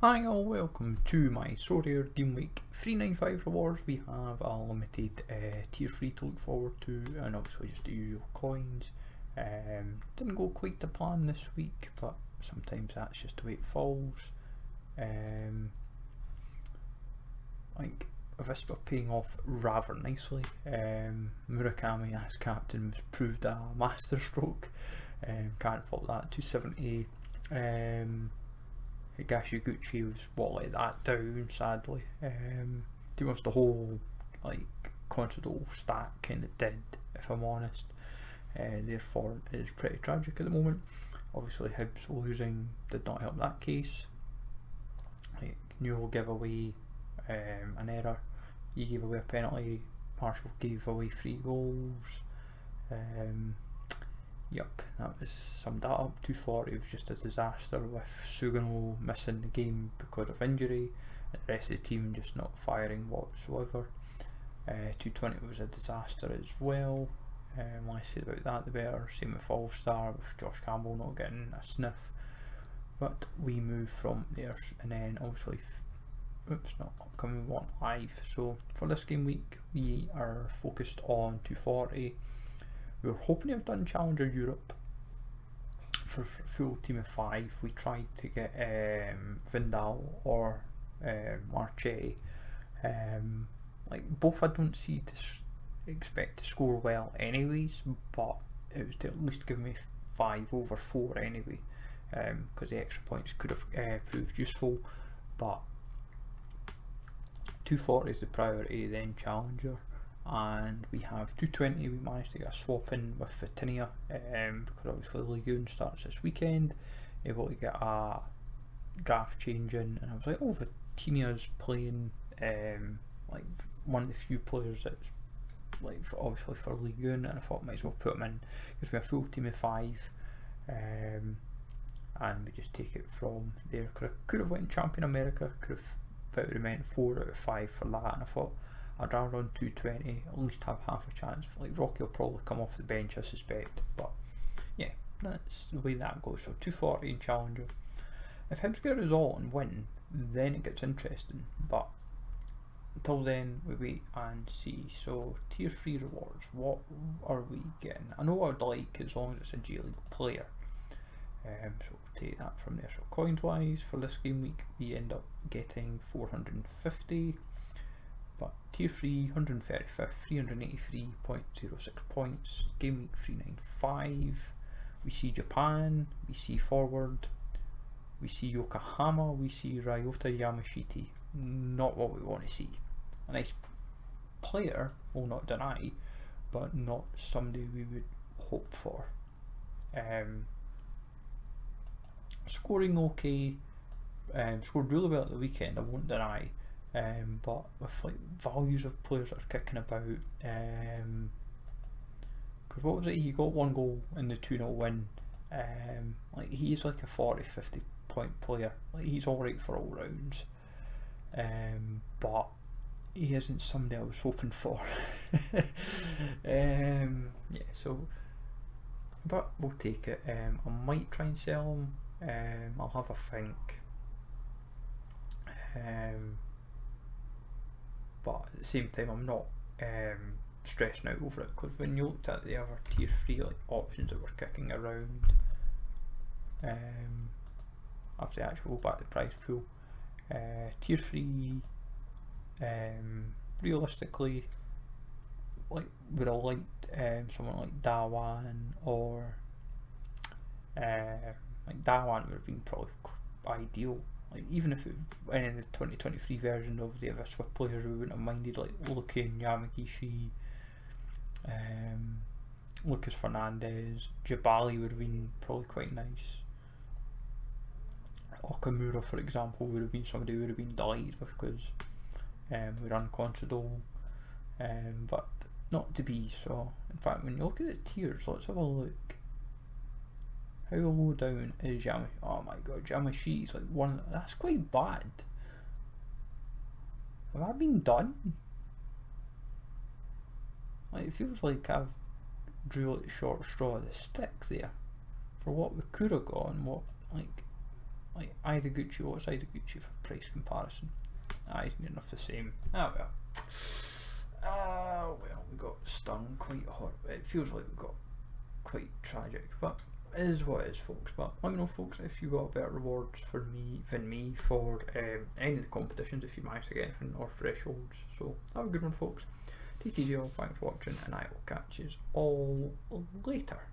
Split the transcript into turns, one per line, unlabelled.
Hi all, welcome to my Sorare Game Week 395 rewards. We have a limited tier 3 to look forward to, and obviously just the usual coins. Didn't go quite to plan this week, but sometimes that's just the way it falls. Like Avispa paying off rather nicely. Murakami as captain was proved a masterstroke. Can't fault that. 270. GW395 was what let that down, sadly. To be honest, the whole Constable stack kind of did, if I'm honest. Therefore, it is pretty tragic at the moment. Obviously, Hibs losing did not help that case. Newell gave away an error. He gave away a penalty. Marshall gave away 3 goals. Yep, that was summed that up. 240 was just a disaster with Sugano missing the game because of injury and the rest of the team just not firing whatsoever. 220 was a disaster as well. Less said about that the better. Same with All Star, with Josh Campbell not getting a sniff. But we move from there, and then obviously not upcoming one live. So for this game week we are focused on 240. We were hoping to have done Challenger Europe for a full team of 5. We tried to get Vindal or Marche. Both I don't see to expect to score well anyways, but it was to at least give me 5 over 4 anyway, because the extra points could have proved useful. But 240 is the priority, then Challenger. And we have 220. We managed to get a swap in with Vitinia, because obviously League One starts this weekend. Able to get a draft change in, and I was like, oh, Vitinia's playing one of the few players that's obviously for League One, and I thought might as well put him in. Gives me a full team of 5, and we just take it from there. Could have went Champion America, could have put it meant 4 out of 5 for that, and I thought I'd rather run 220, at least have half a chance. Rocky will probably come off the bench, I suspect, but yeah, that's the way that goes. So 240 in Challenger. If Hibs get a result and win, then it gets interesting, but until then we wait and see. So tier 3 rewards, what are we getting? I know what I'd like, as long as it's a G League player. So we'll take that from there. So coins wise, for this game week we end up getting 450. But tier 3, 135, 383.06 points. Game week 395. We see Japan, we see Forward, we see Yokohama, we see Ryota Yamashita. Not what we want to see. A nice player, will not deny, but not somebody we would hope for. Scoring okay, scored really well at the weekend, I won't deny. But with values of players that are kicking about, because what was it, he got 1 goal in the 2-0 win. He's like a 40-50 point player, he's alright for all rounds, but he isn't somebody I was hoping for. Yeah, so but we'll take it. I might try and sell him. I'll have a think. But at the same time I'm not stressing out over it, because when you looked at the other tier 3 options that were kicking around, after I actually go back to the prize pool, tier 3 realistically would have liked someone like Dawan, or Dawan would have been probably ideal. Even if it went in the 2023 version of the Avispa players, we wouldn't have minded Lukin, Yamagishi, Lucas Fernandez, Jabali would have been probably quite nice. Okamura, for example, would have been somebody we would have been delighted with, because we run Considol, but not to be. So in fact, when you look at the tiers, let's have a look. How low down is Yamashi? Oh my god, Yamashi is one. That's quite bad. Have I been done? It feels like I've drew the short straw of the stick there for what we could have got, and what like either Gucci, what's either Gucci for price comparison? It's near enough the same. Well, we got stung quite hot. It feels like we got quite tragic, but it is what it is, folks. But let me know, folks, if you got better rewards for me than me for any of the competitions, if you managed to get anything or thresholds. So have a good one, folks. Take it easy, all. Thanks for watching, and I will catch you all later.